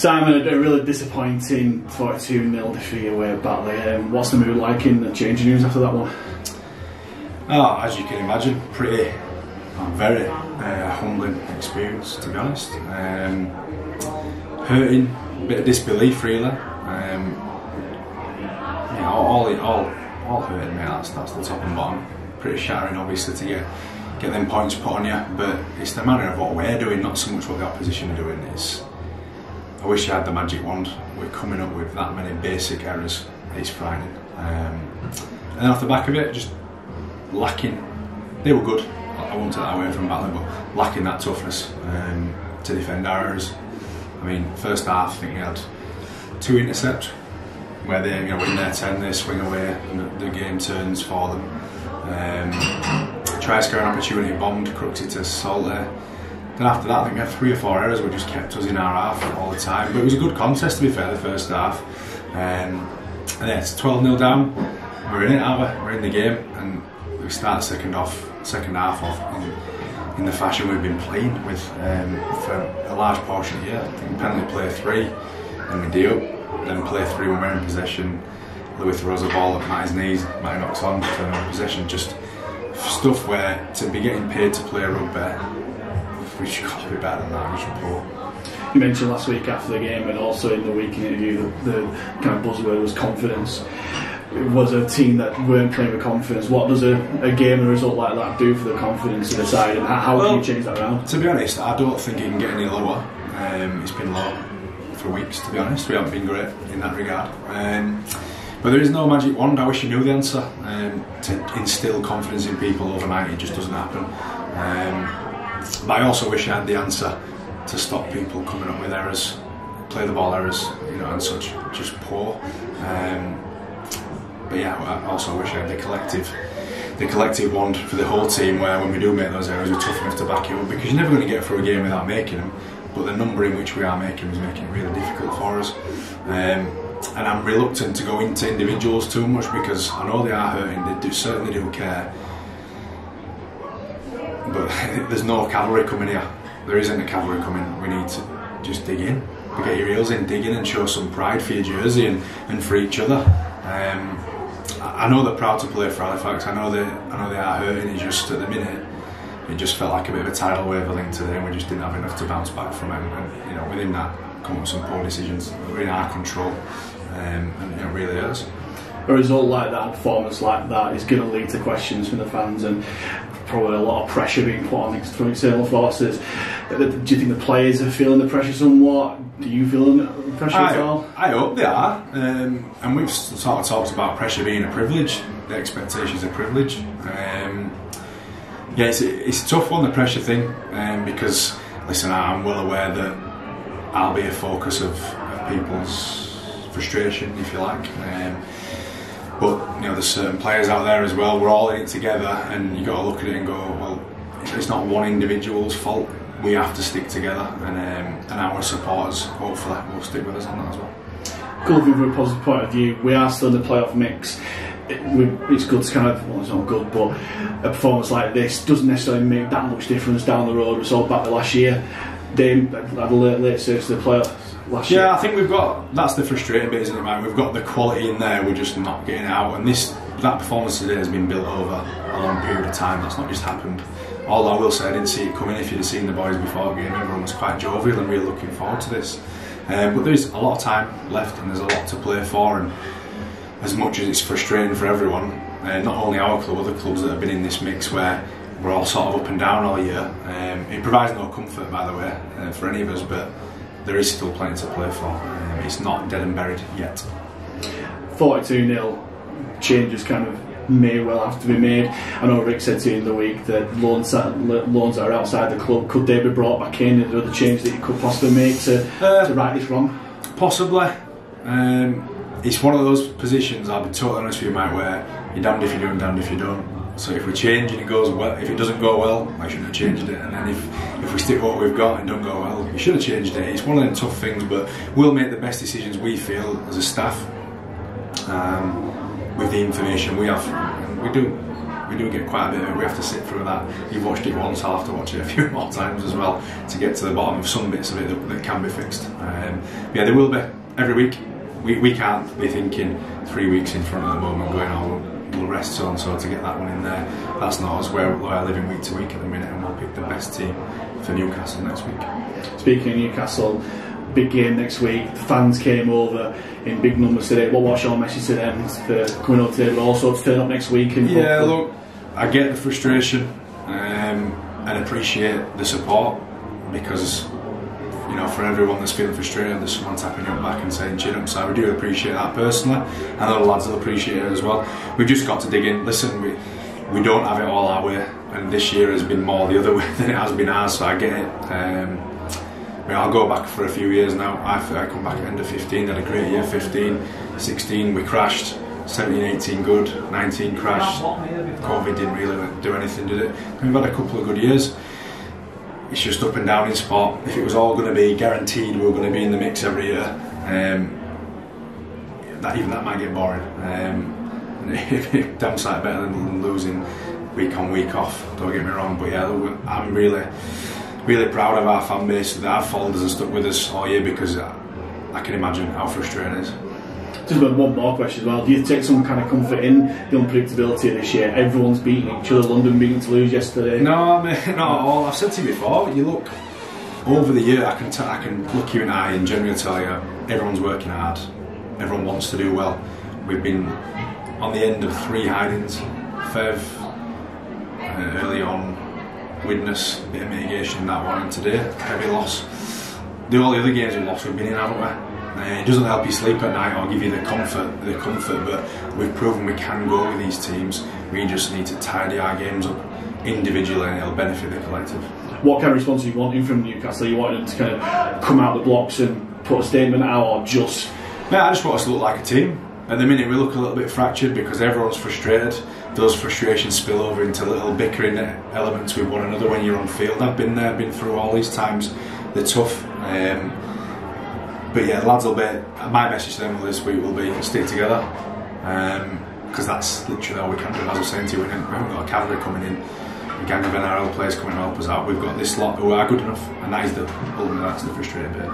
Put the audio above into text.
Simon, a really disappointing 42-0 defeat away at Batley. What's the mood like in the changing rooms after that one? Oh, as you can imagine, pretty, very humbling experience, to be honest. Hurting, a bit of disbelief, really. Yeah, all hurting, mate. That's the top and bottom. Pretty shattering, obviously, to get them points put on you. But it's the manner of what we're doing, not so much what the opposition are doing. I wish I had the magic wand. We're coming up with that many basic errors. It's frightening. And then off the back of it, just lacking. They were good. I won't take that away from Batley, but lacking that toughness to defend our errors. I mean, first half, I think we had 2 intercepts where they, win their 10, they swing away, and the game turns for them. Try scoring opportunity bombed, Crooksy to Salt there. Then after that, I think we had 3 or 4 errors which just kept us in our half all the time. But it was a good contest, to be fair, the first half. And then it's 12-0 down. We're in it, aren't we? We're in the game, and we start the second half off in the fashion we've been playing with for a large portion of the year. I think penalty play 3, and we do. Then play 3 when we're in possession. Louis throws a ball at Matty's knees, Matty knocks on, turn on possession. Just stuff where to be getting paid to play rugby, we should got to be better than that. We should pull. You mentioned last week after the game, and also in the weekend interview, the kind of buzzword was confidence. It was a team that weren't playing with confidence. What does a game and a result like that do for the confidence of the side, and how can you change that around? To be honest, I don't think it can get any lower. It's been low for weeks, to be honest. We haven't been great in that regard. But there is no magic wand. I wish you knew the answer. To instil confidence in people overnight, it just doesn't happen. But I also wish I had the answer to stop people coming up with errors, play the ball errors, and such, just poor. But yeah, I also wish I had the collective wand for the whole team, where when we do make those errors, we're tough enough to back it up, because you're never going to get through a game without making them. But the number in which we are making them is making it really difficult for us. And I'm reluctant to go into individuals too much, because I know they are hurting. They certainly do care. But there's no cavalry coming here. There isn't a cavalry coming. We need to just dig in, get your heels in, dig in, and show some pride for your jersey and for each other. I know they're proud to play for Halifax. I know they are hurting. It's just at the minute, it just felt like a bit of a tidal wave, I think, today, and we just didn't have enough to bounce back from it. And within that, come up with some poor decisions that were in our control, and it really hurts. A result like that, a performance like that, is going to lead to questions from the fans, and probably a lot of pressure being put on from external forces. Do you think the players are feeling the pressure somewhat? Do you feel the pressure at all? I hope they are. And we've sort of talked about pressure being a privilege. The expectations are a privilege. Yeah, it's a tough one, the pressure thing, because, listen, I'm well aware that I'll be a focus of people's frustration, if you like. But there's certain players out there as well. We're all in it together, and you've got to look at it and go, well, it's not one individual's fault. We have to stick together, and our supporters, hopefully, will stick with us on that as well. Looking from a positive point of view, we are still in the playoff mix. It's good to kind of, well, it's not good, but a performance like this doesn't necessarily make that much difference down the road. We saw Batley last year. They had a late surge to the playoffs last year. Yeah, I think that's the frustrating bit, isn't it, man? We've got the quality in there, we're just not getting it out. And that performance today has been built over a long period of time. That's not just happened. Although I will say I didn't see it coming. If you'd have seen the boys before the game, everyone was quite jovial and really looking forward to this. But there's a lot of time left, and there's a lot to play for. And as much as it's frustrating for everyone, not only our club, other clubs that have been in this mix where we're all sort of up and down all year, it provides no comfort, by the way, for any of us, but there is still plenty to play for. It's not dead and buried yet. 42-0, changes kind of may well have to be made. I know Rick said to you in the week that loans that are outside the club, could they be brought back in? Are there other changes that you could possibly make to right this wrong? Possibly. It's one of those positions, I'll be totally honest with you, Mike, where you're damned if you do and damned if you don't. So if we change and it goes well, if it doesn't go well, I shouldn't have changed it. And then if we stick what we've got and don't go well, we should have changed it. It's one of them tough things, but we'll make the best decisions we feel as a staff with the information we have. And we do we do get quite a bit of it. We have to sit through that. You've watched it once, I'll have to watch it a few more times as well to get to the bottom of some bits of it that can be fixed. Yeah, there will be every week. We can't be thinking 3 weeks in front at the moment going, oh, we'll rest so and so to get that one in there. That's not us. We're living week to week at the minute, and we'll pick the best team for Newcastle next week. Speaking of Newcastle, big game next week. The fans came over in big numbers today. What's your message to them for coming up today, but also to turn up next week? And yeah, look, I get the frustration and appreciate the support, because you know, for everyone that's feeling frustrated, there's someone tapping you back and saying chin up. So I do appreciate that personally. I know the lads will appreciate it as well. We've just got to dig in. Listen, we don't have it all our way, and this year has been more the other way than it has been ours. So I get it. I'll go back for a few years now. I come back at the end of 15, had a great year. 15, 16 we crashed, 17, 18 good, 19 crashed. Covid didn't really do anything, did it? We've had a couple of good years. It's just up and down in sport. If it was all going to be guaranteed we were going to be in the mix every year, that might get boring. Damn sight better than losing week on week off, don't get me wrong, but yeah, I'm really proud of our fan base that have followed us and stuck with us all year, because I can imagine how frustrating it is. Just one more question as well. Do you take some kind of comfort in the unpredictability of this year? Everyone's beating each other. London beating Toulouse yesterday. No, mate, not at all. I've said to you before. You look over the year. I can look you in the eye and generally tell you everyone's working hard. Everyone wants to do well. We've been on the end of 3 hidings. Fev early on. Widnes, bit of mitigation in that one, and today heavy loss. All the other games we lost, we've been in, haven't we? It doesn't help you sleep at night or give you the comfort, but we've proven we can go with these teams. We just need to tidy our games up individually, and it'll benefit the collective. What kind of response are you wanting from Newcastle? Are you wanting them to kind of come out the blocks and put a statement out, or just... Mate, I just want us to look like a team. At the minute we look a little bit fractured because everyone's frustrated. Those frustrations spill over into little bickering elements with one another when you're on field. I've been there, been through all these times. They're tough. But yeah, the lads will be... My message to them this week will be stick together. Because that's literally all we can do. As I was saying to you, we haven't got a cavalry coming in, a gang of NRL players coming to help us out. We've got this lot who are good enough, and that is that's the frustrating bit.